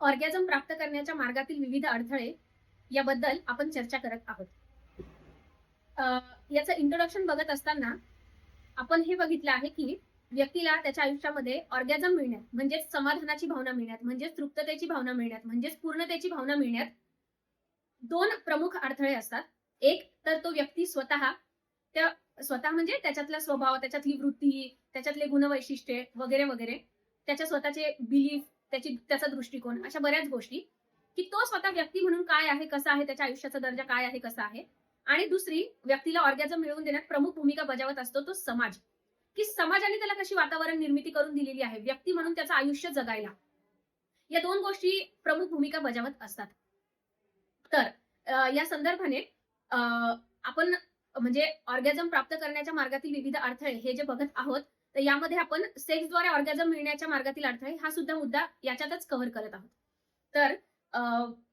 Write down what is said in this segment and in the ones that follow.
Orgasm प्राप्त करण्याच्या मार्गातील विविध अडथळे याबद्दल आपण चर्चा करत आहोत. याचं इंट्रोडक्शन बघत असताना आपण हे बघितलं आहे की व्यक्तीला त्याच्या आयुष्यामध्ये ऑर्गॅझम मिळण्यात म्हणजेच समाधानाची भावना मिळण्यात, म्हणजेच तृप्ततेची भावना मिळण्यात, म्हणजेच पूर्णतेची भावना मिळण्यात दोन प्रमुख अडथळे असतात. एक तर तो व्यक्ती स्वतः म्हणजे त्याच्यातला स्वभाव, त्याच्यातली वृत्ती, त्याच्यातले गुणवैशिष्ट्ये वगैरे वगैरे, त्याच्या स्वतःचे बिलीफ, त्याचा दृष्टिकोन, अशा बऱ्याच गोष्टी, की तो स्वतः व्यक्ती म्हणून काय आहे, कसा आहे, त्याच्या आयुष्याचा दर्जा काय आहे, कसा आहे. आणि दुसरी, व्यक्तीला ऑर्गॅझम मिळवून देण्यात प्रमुख भूमिका बजावत असतो तो समाज, की समाजाने त्याला कशी वातावरण निर्मिती करून दिलेली आहे व्यक्ती म्हणून त्याचं आयुष्य जगायला. या दोन गोष्टी प्रमुख भूमिका बजावत असतात. तर या संदर्भाने आपण म्हणजे ऑर्गॅझम प्राप्त करण्याच्या मार्गातील विविध अडथळे हे जे बघत आहोत, तर यामध्ये आपण सेक्सद्वारे ऑर्गॅझम मिळण्याच्या मार्गातील अडथळे हा सुद्धा मुद्दा याच्यातच कव्हर करत आहोत. तर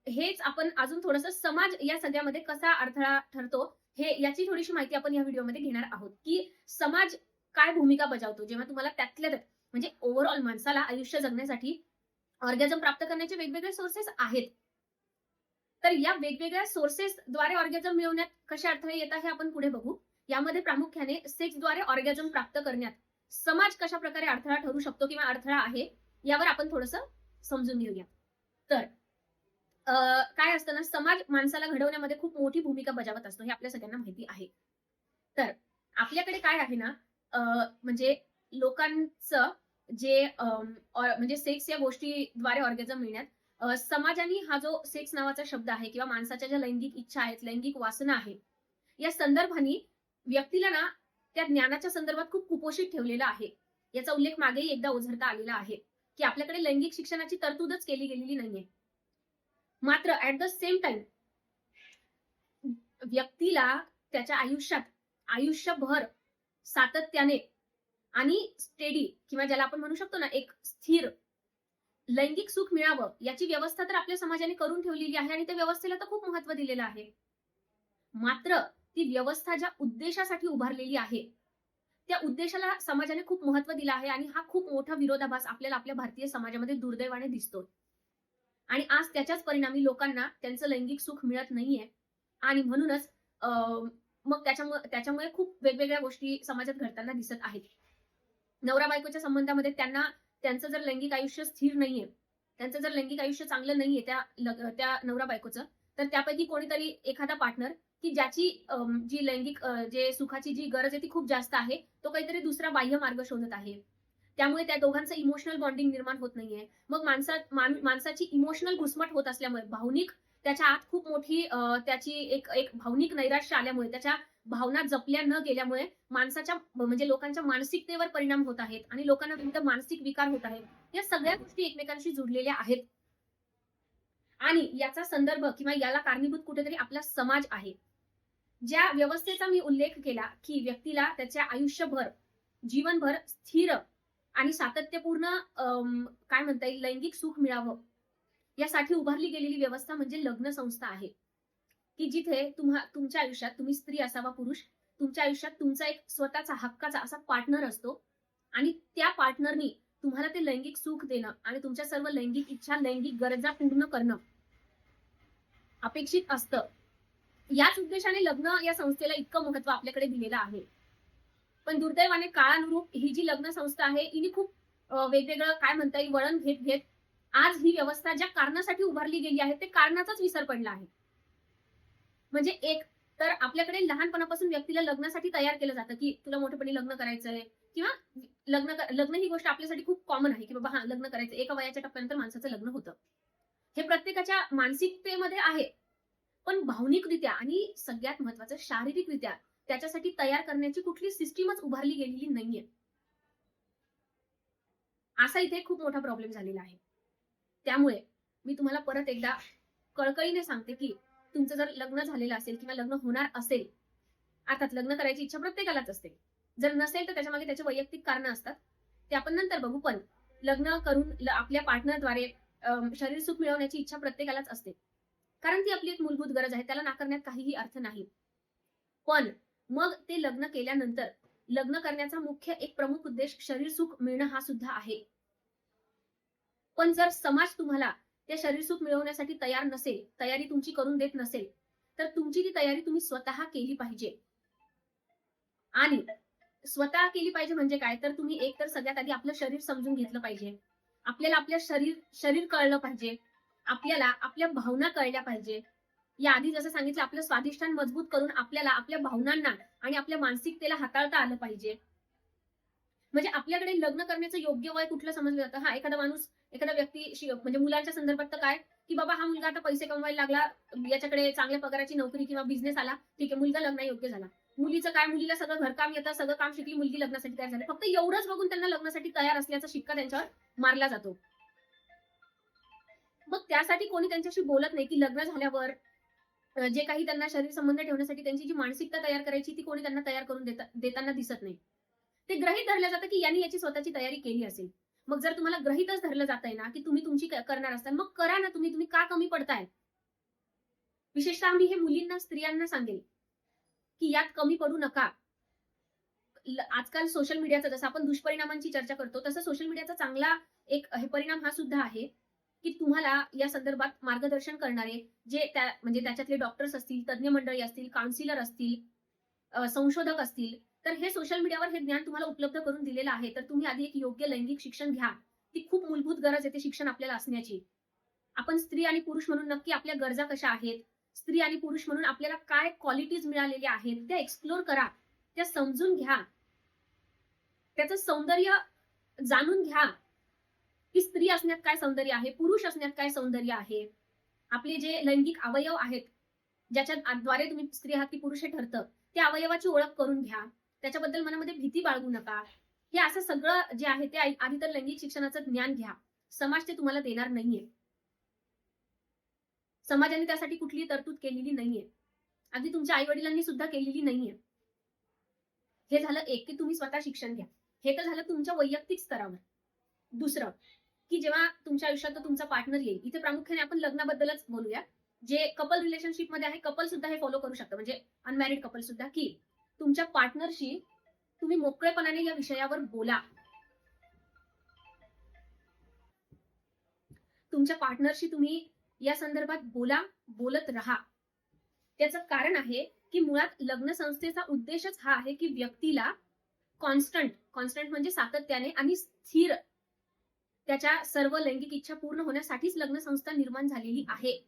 हेच आपण अजून थोडंसं समाज या सगळ्यामध्ये कसा अडथळा ठरतो हे याची थोडीशी माहिती आपण या व्हिडिओमध्ये घेणार आहोत, की समाज काय भूमिका बजावतो जेव्हा तुम्हाला त्यातल्या त्यात म्हणजे ओव्हरऑल माणसाला आयुष्य जगण्यासाठी ऑर्गॅझम प्राप्त करण्याचे वेगवेगळे सोर्सेस आहेत. तर या वेगवेगळ्या सोर्सेसद्वारे ऑर्गॅझम मिळवण्यात कसे अडथळे येतात हे आपण पुढे बघू. यामध्ये प्रामुख्याने सेक्सद्वारे ऑर्गॅझम प्राप्त करण्यात समाज कशा प्रकारे अडथळा ठरू शकतो किंवा अडथळा आहे यावर आपण थोडंसं समजून घेऊया. तर काय असतं ना, समाज माणसाला घडवण्यामध्ये खूप मोठी भूमिका बजावत असतो हे आपल्या सगळ्यांना माहिती आहे. तर आपल्याकडे काय आहे ना, म्हणजे लोकांचं जे म्हणजे सेक्स या गोष्टीद्वारे ऑर्गॅझम मिळण्यात समाजाने हा जो सेक्स नावाचा शब्द आहे किंवा माणसाच्या ज्या लैंगिक इच्छा आहेत, लैंगिक वासना आहे, या संदर्भाने व्यक्तीला ना त्या ज्ञानाच्या संदर्भात खूप कुपोषित ठेवलेलं आहे. याचा उल्लेख मागेही एकदा ओझरता आलेला आहे, की आपल्याकडे लैंगिक शिक्षणाची तरतूदच केली गेलेली नाहीये. मात्र ऍट द सेम टाइम व्यक्तीला त्याच्या आयुष्यभर सातत्याने आणि स्टेडी किंवा ज्याला आपण म्हणू शकतो ना, एक स्थिर लैंगिक सुख मिळावं याची व्यवस्था तर आपल्या समाजाने करून ठेवलेली आहे आणि त्या व्यवस्थेला तर खूप महत्व दिलेलं आहे. मात्र ती व्यवस्था ज्या उद्देशासाठी उभारलेली आहे, त्या उद्देशाला समाजाने खूप महत्व दिलं आहे आणि हा खूप मोठा विरोधाभास आपल्याला आपल्या भारतीय समाजामध्ये दुर्दैवाने दिसतो. आणि आज त्याच्याच परिणामी लोकांना त्यांचं लैंगिक सुख मिळत नाहीये आणि म्हणूनच मग त्याच्यामुळे खूप वेगवेगळ्या गोष्टी समाजात घडताना दिसत आहेत. नवरा बायकोच्या संबंधामध्ये त्यांचं जर लैंगिक आयुष्य स्थिर नाहीये, त्यांचं जर लैंगिक आयुष्य चांगलं नाहीये त्या नवरा बायकोचं, तर त्यापैकी कोणीतरी एखादा पार्टनर की ज्याची जी लैंगिक जे सुखाची जी गरज आहे ती खूप जास्त आहे, तो काहीतरी दुसरा बाह्य मार्ग शोधत आहे. त्यामुळे त्या दोघांचं इमोशनल बॉन्डिंग निर्माण होत नाहीये. मग माणसाची इमोशनल घुसमट होत असल्यामुळे भावनिक त्याच्या आत खूप मोठी त्याची एक एक भावनिक नैराश्य आल्यामुळे, त्याच्या भावना जपल्या न गेल्यामुळे माणसाच्या म्हणजे लोकांच्या मानसिकतेवर परिणाम होत आहेत आणि लोकांना विविध मानसिक विकार होत आहेत. या सगळ्या गोष्टी एकमेकांशी जुडलेल्या आहेत. आणि याचा संदर्भ किंवा याला कारणीभूत कुठेतरी आपला समाज आहे. ज्या व्यवस्थेचा मी उल्लेख केला, की व्यक्तीला त्याच्या आयुष्यभर, जीवनभर स्थिर आणि सातत्यपूर्ण काय म्हणता येईल लैंगिक सुख मिळावं, यासाठी उभारली गेलेली व्यवस्था म्हणजे लग्न संस्था आहे. की जिथे तुमच्या आयुष्यात तुम्ही स्त्री असावा पुरुष, तुमच्या आयुष्यात तुमचा एक स्वतःचा हक्काचा असा पार्टनर असतो आणि त्या पार्टनरनी तुम्हाला ते लैंगिक सुख देणं आणि तुमच्या सर्व लैंगिक इच्छा, लैंगिक गरजा पूर्ण करणं अपेक्षित असतं. याच उद्देशाने लग्न या संस्थेला इतकं महत्व आपल्याकडे दिलेलं आहे. पण दुर्दैवाने काळानुरूप ही जी लग्न संस्था आहे, हिने खूप वेगवेगळं काय म्हणता येईल वळण घेत घेत आज ही व्यवस्था ज्या कारणासाठी उभारली गेली आहे, ते कारणाचाच विसर पडला आहे. म्हणजे एक तर आपल्याकडे लहानपणापासून व्यक्तीला लग्नासाठी तयार केलं जातं, की तुला मोठेपणी लग्न करायचंय किंवा लग्न ही गोष्ट आपल्यासाठी खूप कॉमन आहे, की बाबा हां, लग्न करायचं. एका वयाच्या टप्प्यानंतर माणसाचं लग्न होतं. हे प्रत्येकाच्या मानसिकतेमध्ये आहे. पण भावनिकरित्या आणि सगळ्यात महत्वाचं शारीरिकरित्या त्याच्यासाठी तयार करण्याची कुठली सिस्टीमच उभारली गेलेली नाहीये. असा इथे खूप मोठा प्रॉब्लेम झालेला आहे. त्यामुळे मी तुम्हाला परत एकदा कळकळीने सांगते, की तुमचं जर लग्न झालेलं असेल किंवा लग्न होणार असेल, अर्थात लग्न करायची इच्छा प्रत्येकालाच असते. जर नसेल तर त्याच्यामागे त्याचे वैयक्तिक कारणं असतात. ते आपण नंतर बघू. पण लग्न करून आपल्या पार्टनरद्वारे शरीर सुख मिळवण्याची इच्छा प्रत्येकालाच असते. कारण ती आपली एक मूलभूत गरज आहे. त्याला नाकारण्यात काहीही अर्थ नाही. पण मग ते लग्न केल्यानंतर लग्न करण्याचा मुख्य एक प्रमुख उद्देश शरीर सुख मिळणं हा सुद्धा आहे. पण जर समाज तुम्हाला ते शरीर सुख मिळवण्यासाठी तयार नसेल, तयारी तुमची करून देत नसेल, तर तुमची ती तयारी तुम्ही स्वतः केली पाहिजे. आणि स्वतः केली पाहिजे म्हणजे काय? तर तुम्ही एक तर सगळ्यात आधी आपलं शरीर समजून घेतलं पाहिजे. आपल्याला आपलं शरीर शरीर कळलं पाहिजे. आपल्याला आपल्या भावना कळल्या पाहिजे. याआधी जसं सांगितलं आपलं स्वाधिष्ठान मजबूत करून आपल्याला आपल्या भावनांना आणि आपल्या मानसिकतेला हाताळता आलं पाहिजे. म्हणजे आपल्याकडे लग्न करण्याचं योग्य वय कुठलं समजलं जातं? हां, एखादा माणूस, एखादा व्यक्ती म्हणजे मुलांच्या संदर्भात तर काय, की बाबा हा मुलगा आता पैसे कमवायला लागला, याच्याकडे चांगल्या पगाराची नोकरी किंवा बिझनेस आला, ठीक आहे, मुलगा लग्नायोग्य झाला. मुलीचं काय, मुलीला सगळं घरकाम येतं, सगळं काम शिकली, मुलगी लग्नासाठी तयार झाली. फक्त एवढंच बघून त्यांना लग्नासाठी तयार असल्याचा शिक्का त्यांच्यावर मारला जातो. मग त्यासाठी कोणी त्यांच्याशी बोलत नाही, की लग्न झाल्यावर जे काही त्यांना शरीर संबंध ठेवण्यासाठी त्यांची जी मानसिकता तयार करायची ती कोणी त्यांना तयार करून देताना दिसत नाही. ते गृहीत धरलं जातं, की यांनी याची स्वतःची तयारी केली असेल. मग जर तुम्हाला गृहीतच धरलं जातंय ना, की तुम्ही तुमची करणार असाल, मग करा ना तुम्ही. तुम्ही का कमी पडताय? विशेषतः मी हे मुलींना, स्त्रियांना सांगेल, की यात कमी पडू नका. आजकाल सोशल मीडियाचा जसं आपण दुष्परिणामांची चर्चा करतो, तसं सोशल मीडियाचा चांगला एक हे परिणाम हा सुद्धा आहे, की तुम्हाला या संदर्भात मार्गदर्शन करणारे जे म्हणजे त्याच्यातले डॉक्टर्स असतील, तज्ञ मंडळी असतील, काउन्सिलर असतील, संशोधक असतील, तर हे सोशल मीडियावर हे ज्ञान तुम्हाला उपलब्ध करून दिलेलं आहे. तर तुम्ही आधी एक योग्य लैंगिक शिक्षण घ्या. ती खूप मूलभूत गरज आहे ते शिक्षण आपल्याला असण्याची. आपण स्त्री आणि पुरुष म्हणून नक्की आपल्या गरजा कशा आहेत? स्त्री आणि पुरुष म्हणून आपल्याला काय क्वालिटीज मिळालेल्या आहेत, त्या एक्सप्लोर करा. त्या समजून घ्या. त्याचं सौंदर्य जाणून घ्या, की स्त्री असण्यात काय सौंदर्य आहे, पुरुष असण्यात काय सौंदर्य आहे. आपले जे लैंगिक अवयव आहेत, ज्याच्याद्वारे तुम्ही स्त्री आहात की पुरुष हे ठरतं, त्या अवयवाची ओळख करून घ्या. त्याच्याबद्दल मनामध्ये भीती बाळगू नका. हे असं सगळं जे आहे ते आधी तर लैंगिक शिक्षणाचं ज्ञान घ्या. समाज ते तुम्हाला देणार नाहीये. समाजाने त्यासाठी कुठलीही तरतूद केलेली नाहीये. अगदी तुमच्या आई-वडिलांनी सुद्धा केलेली नाहीये. हे झालं एक, की तुम्ही स्वतः शिक्षण घ्या. हे तर झालं तुमच्या वैयक्तिक स्तरावर. दुसरं, की जेव्हा तुमच्या आयुष्यात तुमचा पार्टनर येईल, इथे प्रामुख्याने आपण लग्नाबद्दलच बोलूया. जे कपल रिलेशनशिपमध्ये आहे, कपल सुद्धा हे फॉलो करू शकतं, म्हणजे अनमॅरिड कपल सुद्धा, की तुमच्या पार्टनरशी तुम्ही मोकळेपणाने या विषयावर बोला. तुमच्या पार्टनरशी तुम्ही या संदर्भात बोला, बोलत राहा. त्याचं कारण आहे, की मुळात लग्न संस्थेचा उद्देशच हा आहे, की व्यक्तीला कॉन्स्टंट म्हणजे सातत्याने आणि स्थिर त्याच्या सर्व लैंगिक इच्छा पूर्ण होण्यासाठीच लग्न संस्था निर्माण झालेली आहे.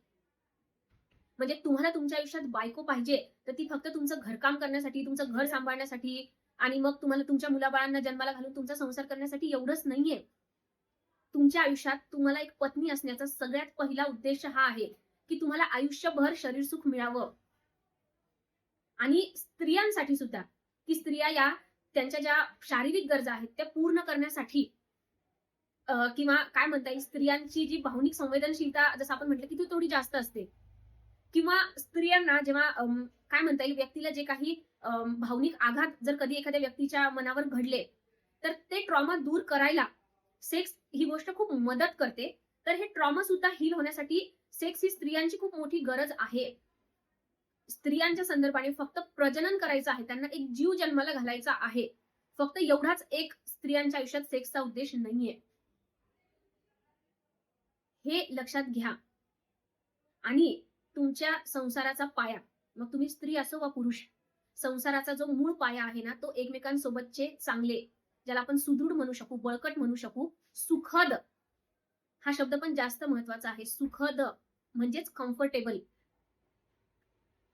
म्हणजे तुम्हाला तुमच्या आयुष्यात बायको पाहिजे, तर ती फक्त तुमचं घरकाम करण्यासाठी, तुमचं घर सांभाळण्यासाठी आणि मग तुम्हाला तुमच्या मुलाबाळांना जन्माला घालून तुमचा संसार करण्यासाठी एवढंच नाहीये. तुमच्या आयुष्यात तुम्हाला एक पत्नी असण्याचा सगळ्यात पहिला उद्देश हा आहे, की तुम्हाला आयुष्यभर शरीर सुख मिळावं. आणि स्त्रियांसाठी सुद्धा, की स्त्रिया या त्यांच्या ज्या शारीरिक गरजा आहेत त्या पूर्ण करण्यासाठी किंवा काय म्हणता येईल, स्त्रियांची जी भावनिक संवेदनशीलता जसं आपण म्हटलं, की ती थोडी जास्त असते. किंवा स्त्रियांना जेव्हा काय म्हणता येईल, व्यक्तीला जे काही भावनिक आघात जर कधी एखाद्या व्यक्तीच्या मनावर घडले, तर ते ट्रॉमा दूर करायला सेक्स ही गोष्ट खूप मदत करते. तर हे ट्रॉमा सुद्धा हील होण्यासाठी सेक्स ही स्त्रियांची खूप मोठी गरज आहे. स्त्रियांच्या संदर्भाने फक्त प्रजनन करायचं आहे, त्यांना एक जीव जन्माला घालायचा आहे. फक्त एवढाच एक स्त्रियांच्या आयुष्यात सेक्सचा उद्देश नाहीये. हे लक्षात घ्या. आणि तुमच्या संसाराचा पाया, मग तुम्ही स्त्री असो वा पुरुष, संसाराचा जो मूळ पाया आहे ना, तो एकमेकांसोबतचे चांगले, ज्याला आपण सुदृढ म्हणू शकू, बळकट म्हणू शकू, सुखद, हा शब्द पण जास्त महत्वाचा आहे. सुखद म्हणजेच कम्फर्टेबल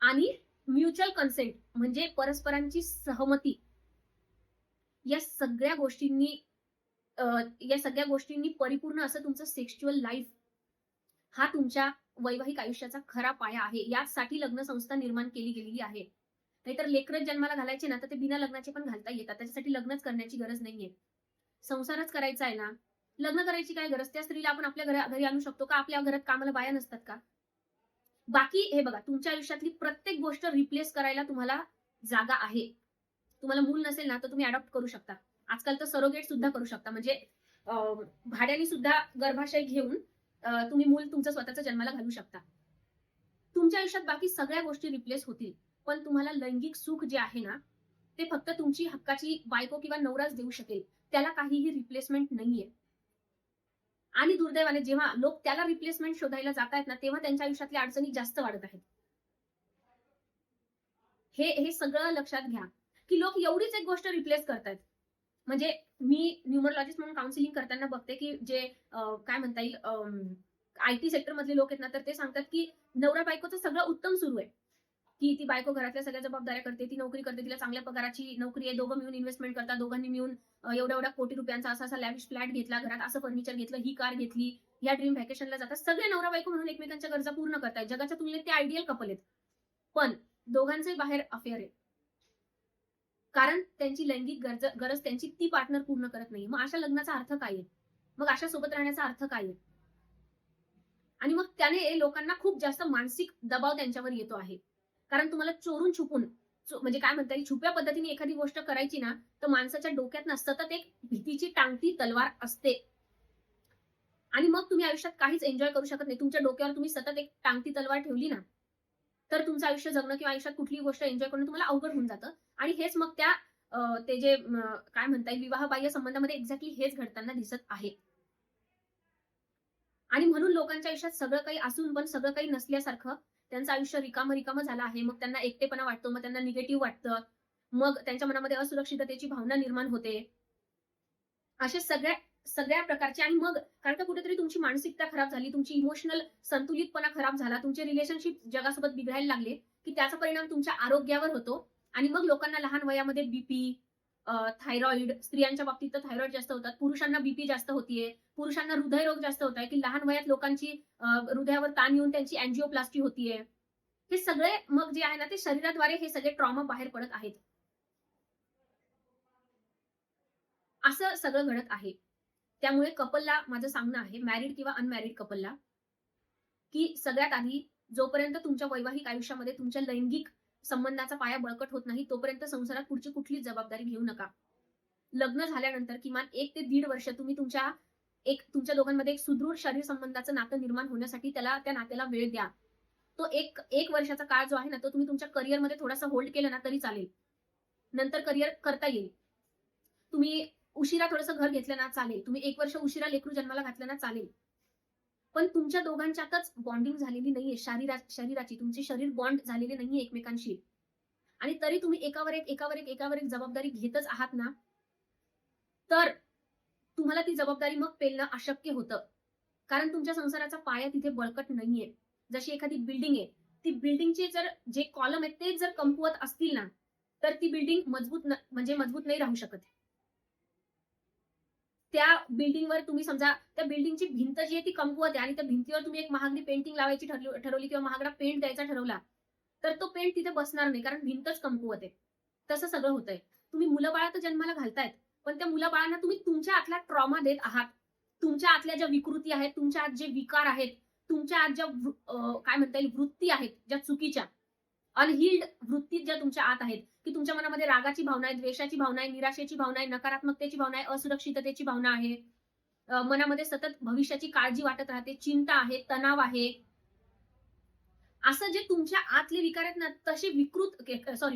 आणि म्युच्युअल कन्सेंट म्हणजे परस्परांची सहमती. या सगळ्या गोष्टींनी परिपूर्ण असं तुमचं सेक्शुअल लाईफ हा तुमच्या वैवाहिक आयुष्याचा खरा पाया आहे. यासाठी लग्न संस्था निर्माण केली गेलेली आहे. नाहीतर लेकरच जन्माला घालायचे ना, तर ते बिना लग्नाचे पण घालता येतात. त्याच्यासाठी लग्नच करण्याची गरज नाहीये. संसारच करायचा आहे ना, लग्न करायची काय गरज? त्या स्त्रीला आपण आपल्या घरी आणू शकतो का? आपल्या घरात कामाला बाया नसतात का? बाकी हे बघा, तुमच्या आयुष्यातली प्रत्येक गोष्ट रिप्लेस करायला तुम्हाला जागा आहे. तुम्हाला मूल नसेल ना, तर तुम्ही अडॉप्ट करू शकता. आजकाल तर सरोगेट सुद्धा करू शकता. म्हणजे भाड्याने सुद्धा गर्भाशय घेऊन तुम्ही मूल तुमचं स्वतःचं जन्माला घालू शकता. तुमच्या आयुष्यात बाकी सगळ्या गोष्टी रिप्लेस होतील. पण तुम्हाला लैंगिक सुख जे आहे ना, ते फक्त तुमची हक्काची बायको किंवा नवराच देऊ शकेल. त्याला काहीही रिप्लेसमेंट नाहीये. आणि दुर्दैवाने जेव्हा लोक त्याला रिप्लेसमेंट शोधायला जात आहेत ना, तेव्हा त्यांच्या आयुष्यातल्या अडचणी जास्त वाढत आहेत. हे सगळं लक्षात घ्या, की लोक एवढीच एक गोष्ट रिप्लेस करतायत. म्हणजे मी न्यूमरोलॉजिस्ट म्हणून काउन्सिलिंग करताना बघते, की जे काय म्हणता येईल आयटी सेक्टर मधले लोक आहेत ना, तर ते सांगतात, की नवरा-बायकोचं सगळं उत्तम सुरू आहे. की ती बायको घरातल्या सगळ्या जबाबदाऱ्या करते, ती नोकरी करते, तिला चांगल्या पगाराची नोकरी आहे, दोघं मिळून इन्व्हेस्टमेंट करतात, दोघांनी मिळून एवढ्या-एवढ्या कोटी रुपयांचा असा-असा लॅविश फ्लॅट घेतला, घरात असं फर्निचर घेतलं, ही कार घेतली, ह्या ड्रीम व्हॅकेशनला जातात. सगळे नवरा-बायको म्हणून एकमेकांच्या गरजा पूर्ण करतायत. जगाच्या तुलनेत ते आयडियल कपल आहेत. पण दोघांचे बाहेर अफेअर आहे. कारण त्यांची लैंगिक गरज त्यांची ती पार्टनर पूर्ण करत नाहीये. मग अशा लग्नाचा अर्थ काय आहे? मग अशा सोबत राहण्याचा अर्थ काय आहे? आणि मग त्याने लोकांना खूप जास्त मानसिक दबाव त्यांच्यावर येतो आहे. कारण तुम्हाला चोरून छुपून म्हणजे काय म्हणता येईल छुप्या पद्धतीने एखादी गोष्ट करायची ना, तर माणसाच्या डोक्यात ना सतत एक भीतीची टांगती तलवार असते. आणि मग तुम्ही आयुष्यात काहीच एन्जॉय करू शकत नाही. तुमच्या डोक्यावर तुम्ही सतत एक टांगती तलवार ठेवली ना, तर तुमचं आयुष्य जगणं किंवा आयुष्यात कुठलीही गोष्ट एन्जॉय करणं तुम्हाला अवघड होऊन जातं. आणि हेच मग त्या ते जे काय म्हणता येईल विवाहबाह्य संबंधामध्ये एक्झॅक्टली हेच घडताना दिसत आहे. आणि म्हणून लोकांच्या आयुष्यात सगळं काही असून पण सगळं काही नसल्यासारखं त्यांचं आयुष्य रिकामं-रिकामं झालं आहे. मग त्यांना एकटेपणा वाटतो, मग त्यांना निगेटिव्ह वाटतं. मग त्यांच्या मनामध्ये असुरक्षिततेची भावना निर्माण होते. अशा सगळ्या सगळ्या प्रकारचे आणि मग कारण का कुठेतरी तुमची मानसिकता खराब झाली, तुमची इमोशनल संतुलितपणा खराब झाला, तुमचे रिलेशनशिप जगासोबत बिघडायला लागले, की त्याचा परिणाम तुमच्या आरोग्यावर होतो आणि मग लोकांना लहान वयामध्ये बीपी, थायरॉइड, स्त्रियांच्या बाबतीत तर थायरॉइड जास्त होतात, पुरुषांना बीपी जास्त होतीये, पुरुषांना हृदयरोग जास्त होत आहे, की लहान वयात लोकांची हृदयावर ताण येऊन त्यांची अँजिओप्लास्टी होतीये. हे सगळे मग जे आहे ना, ते शरीराद्वारे हे सगळे ट्रॉमा बाहेर पडत आहेत. असं सगळं घडत आहे. त्यामुळे कपलला माझं सांगणं आहे, मॅरिड किंवा अनमॅरिड कपलला, की सगळ्यात आधी जोपर्यंत तुमच्या वैवाहिक आयुष्यामध्ये तुमच्या लैंगिक संबंधाचा पाया बळकट होत नाही, तोपर्यंत संसारात पुढची कुठलीच जबाबदारी घेऊ नका. लग्न झाल्यानंतर किमान 1 ते 1.5 वर्ष तुम्ही तुमच्या दोघांमध्ये एक सुदृढ शरीर संबंधाचं नातं निर्माण होण्यासाठी त्या नात्याला वेळ द्या. तो एक वर्षाचा काळ जो आहे ना, तो तुम्ही तुमच्या करिअरमध्ये थोडासा होल्ड केला ना तरी चालेल. नंतर करिअर करता येईल. तुम्ही उशिरा थोडंसं घर घेतलं ना चालेल. तुम्ही 1 वर्ष उशिरा लेकरू जन्माला घातलं ना चालेल. पण तुमच्या दोघांच्यातच बॉन्डिंग झालेली नाहीये शरीराची. तुमचे शरीर बॉन्ड झालेले नाहीये एकमेकांशी. आणि तरी तुम्ही एकावर एक जबाबदारी घेतच आहात ना, तर तुम्हाला ती जबाबदारी मग पेलणं अशक्य होतं. कारण तुमच्या संसाराचा पाया तिथे बळकट नाहीये. जशी एखादी बिल्डिंग आहे, ती बिल्डिंगचे जर जे कॉलम आहेत तेच जर कमकुवत असतील ना, तर ती बिल्डिंग मजबूत नाही राहू शकत. त्या बिल्डिंगवर तुम्ही समजा त्या बिल्डिंगची भिंत जी आहे ती कमकुवत आहे आणि त्या भिंतीवर तुम्ही एक महागडी पेंटिंग लावायची ठरवली किंवा महागडा पेंट द्यायचा ठरवला, तर तो पेंट तिथे बसणार नाही कारण भिंतच कमकुवत आहे. तसं सगळं होतंय. तुम्ही मुलं-बाळं तर जन्माला घालतायत, पण त्या मुलं-बाळांना तुम्ही तुमच्या आतला ट्रॉमा देत आहात. तुमच्या आतल्या ज्या विकृती आहेत, तुमच्या आत जे विकार आहेत, तुमच्या आत ज्या काय म्हणता येईल वृत्ती आहेत, ज्या चुकीच्या अनहील्ड वृत्ती ज्या तुमच्या आत आहेत, की तुमच्या मनामध्ये रागाची भावना आहे, द्वेषाची भावना आहे, निराशेची भावना आहे, नकारात्मकतेची भावना आहे, असुरक्षिततेची भावना आहे. मनामध्ये सतत भविष्याची काळजी वाटत राहते, चिंता आहे, तणाव आहे. असं जे तुमच्या आतले विकार आहेत ना, तसे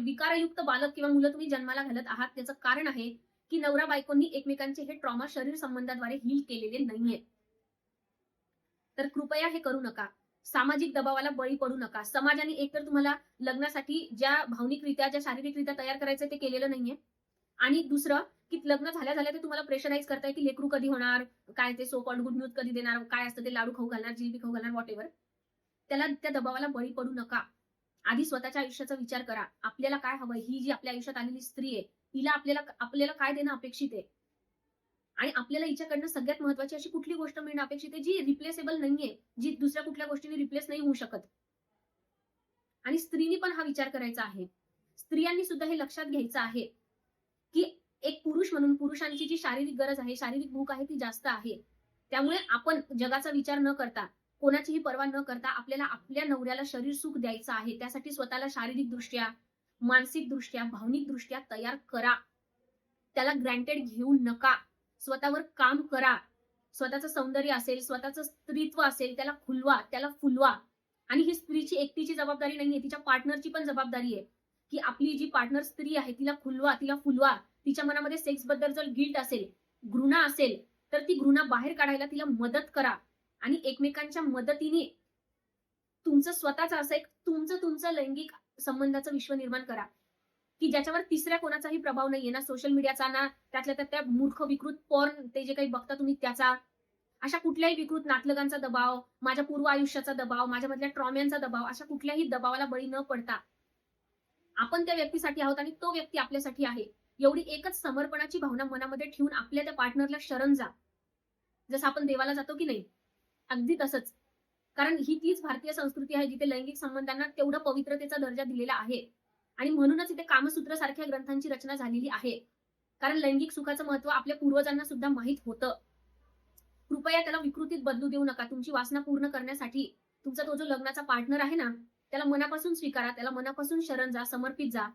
विकारयुक्त बालक किंवा मुलं तुम्ही जन्माला घालत आहात. त्याचं कारण आहे, की नवरा-बायकोंनी एकमेकांचे हे ट्रॉमा शरीर संबंधाद्वारे हील केलेले नाहीये. तर कृपया हे करू नका. सामाजिक दबावाला बळी पडू नका. समाजाने एकतर तुम्हाला लग्नासाठी ज्या भावनिकरित्या, ज्या शारीरिकरित्या तयार करायचं ते केलेलं नाहीये. आणि दुसरं, की लग्न झाल्या ते तुम्हाला प्रेशराईज करताय, की लेकरू कधी होणार, काय ते सो कॉल्ड गुड न्यूज कधी देणार, काय असतं ते लाडू खाऊ घालणार, जिलेबी खाऊ घालणार, व्हॉटएव्हर. त्या दबावाला बळी पडू नका. आधी स्वतःच्या आयुष्याचा विचार करा. आपल्याला काय हवंय? ही जी आपल्या आयुष्यात आलेली स्त्री आहे, हिला आपल्याला काय देणं अपेक्षित आहे? आणि आपल्याला हिच्याकडनं सगळ्यात महत्त्वाची अशी कुठली गोष्ट मिळणं अपेक्षित आहे, जी रिप्लेसेबल नाहीये, जी दुसऱ्या कुठल्या गोष्टीने रिप्लेस नाही होऊ शकत. आणि स्त्रीनी पण हा विचार करायचा आहे. स्त्रियांनी सुद्धा हे लक्षात घ्यायचं आहे, की एक पुरुष म्हणून पुरुषांची जी शारीरिक गरज आहे, शारीरिक भूक आहे ती जास्त आहे. त्यामुळे आपण जगाचा विचार न करता, कोणाचीही पर्वा न करता आपल्याला आपल्या नवऱ्याला शरीर सुख द्यायचं आहे. त्यासाठी स्वतःला शारीरिकदृष्ट्या, मानसिकदृष्ट्या, भावनिकदृष्ट्या तयार करा. त्याला ग्रँटेड घेऊ नका. स्वतःवर काम करा. स्वतःचं सौंदर्य असेल, स्वतःचं स्त्रीत्व असेल, त्याला खुलवा, त्याला फुलवा. आणि ही स्त्रीची एकटीची जबाबदारी नाहीये, तिच्या पार्टनरची पण जबाबदारी आहे, की आपली जी पार्टनर स्त्री आहे तिला खुलवा, तिला फुलवा. तिच्या मनामध्ये सेक्सबद्दल जर गिल्ट असेल, घृणा असेल, तर ती घृणा बाहेर काढायला तिला मदत करा आणि एकमेकांच्या मदतीने तुमचं स्वतःचं असं एक तुमचं लैंगिक संबंधाचं विश्व निर्माण करा, की ज्याच्यावर तिसऱ्या कोणाचाही प्रभाव नाहीये, ना सोशल मीडियाचा, ना त्यातल्या त्यात त्या मूर्ख विकृत पॉर्न ते जे काही बघता तुम्ही त्याचा, अशा कुठल्याही विकृत नातलगांचा दबाव, माझ्या पूर्व आयुष्याचा दबाव, माझ्यामधल्या ट्रॉम्यांचा दबाव, अशा कुठल्याही दबावाला बळी न पडता आपण त्या व्यक्तीसाठी आहोत आणि तो व्यक्ती आपल्यासाठी आहे. एवढी एकच समर्पणाची भावना मनामध्ये ठेवून आपल्या त्या पार्टनरला शरण जा. जसं आपण देवाला जातो की नाही, अगदी तसंच. कारण ही तीच भारतीय संस्कृती आहे जिथे लैंगिक संबंधांना तेवढा पवित्रतेचा दर्जा दिलेला आहे. आणि म्हणूनच इथे कामसूत्र सारख्या ग्रंथांची रचना झालेली आहे. कारण लैंगिक सुखाचं महत्त्व आपल्या पूर्वजांना सुद्धा माहीत होतं. कृपया त्याला विकृतीत बदलू देऊ नका. तुमची वासना पूर्ण करण्यासाठी तुमचा तो जो लग्नाचा पार्टनर आहे ना, त्याला मनापासून स्वीकारा, त्याला मनापासून शरण जा, समर्पित जा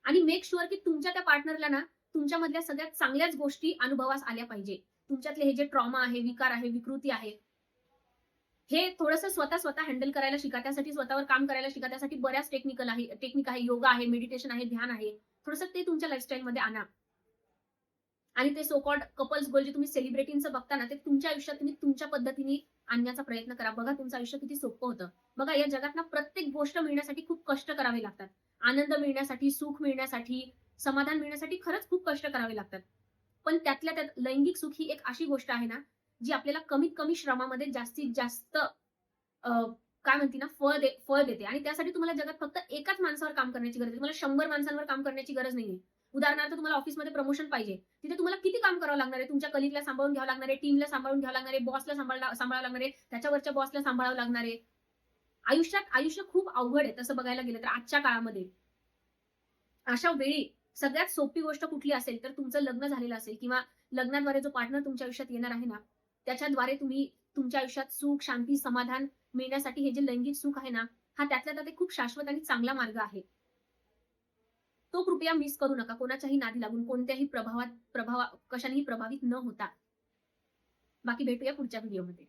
आणि मेक शुअर की तुमच्या त्या पार्टनरला ना, तुमच्यामधल्या सगळ्यात चांगल्याच गोष्टी अनुभवास आल्या पाहिजे. तुमच्यातले हे जे ट्रॉमा आहे, विकार आहे, विकृती आहे, हे थोडंसं स्वतः हँडल करायला शिका. त्यासाठी स्वतःवर काम करायला शिका. त्यासाठी बऱ्याच टेक्निक आहे, योगा आहे, मेडिटेशन आहे, ध्यान आहे. थोडंसं ते तुमच्या लाईफस्टाईलमध्ये आणा. आणि ते सो कॉल्ड कपल्स गोल जे तुम्ही सेलिब्रिटींचं बघता ना, ते तुमच्या आयुष्यात तुम्ही तुमच्या पद्धतीने आणण्याचा प्रयत्न करा. बघा तुमचं आयुष्य किती सोपं होतं. बघा या जगात ना प्रत्येक गोष्ट मिळण्यासाठी खूप कष्ट करावे लागतात. आनंद मिळण्यासाठी, सुख मिळण्यासाठी, समाधान मिळण्यासाठी खरंच खूप कष्ट करावे लागतात. पण त्यातल्या त्यात लैंगिक सुख ही एक अशी गोष्ट आहे ना, जी आपल्याला कमीत कमी श्रमामध्ये जास्तीत जास्त काय म्हणते ना, फळ देते आणि त्यासाठी तुम्हाला जगात फक्त एकाच माणसावर काम करण्याची गरज आहे. तुम्हाला 100 माणसांवर काम करण्याची गरज नाहीये. उदाहरणार्थ तुम्हाला ऑफिसमध्ये प्रमोशन पाहिजे. तिथे तुम्हाला किती काम करावं लागणार आहे? तुमच्या कलीगला सांभाळून घ्यावं लागणार आहे, टीमला सांभाळून घ्यावं लागणार आहे, बॉसला सांभाळावं लागणार आहे, त्याच्यावरच्या बॉसला सांभाळावं लागणार आहे. आयुष्य खूप अवघड आहे तसं बघायला गेलं तर आजच्या काळामध्ये. अशा वेळी सगळ्यात सोपी गोष्ट कुठली असेल तर तुमचं लग्न झालेलं असेल किंवा लग्नाद्वारे जो पार्टनर तुमच्या आयुष्यात येणार आहे ना, त्याच्याद्वारे तुम्ही तुमच्या आयुष्यात सुख, शांती, समाधान मिळण्यासाठी हे जे लैंगिक सुख आहे ना, हा त्यातल्या त्यात एक खूप शाश्वत आणि चांगला मार्ग आहे. तो कृपया मिस करू नका. कोणाच्याही नादी लागून कोणत्याही कशानेही प्रभावित न होता. बाकी भेटूया पुढच्या व्हिडिओमध्ये.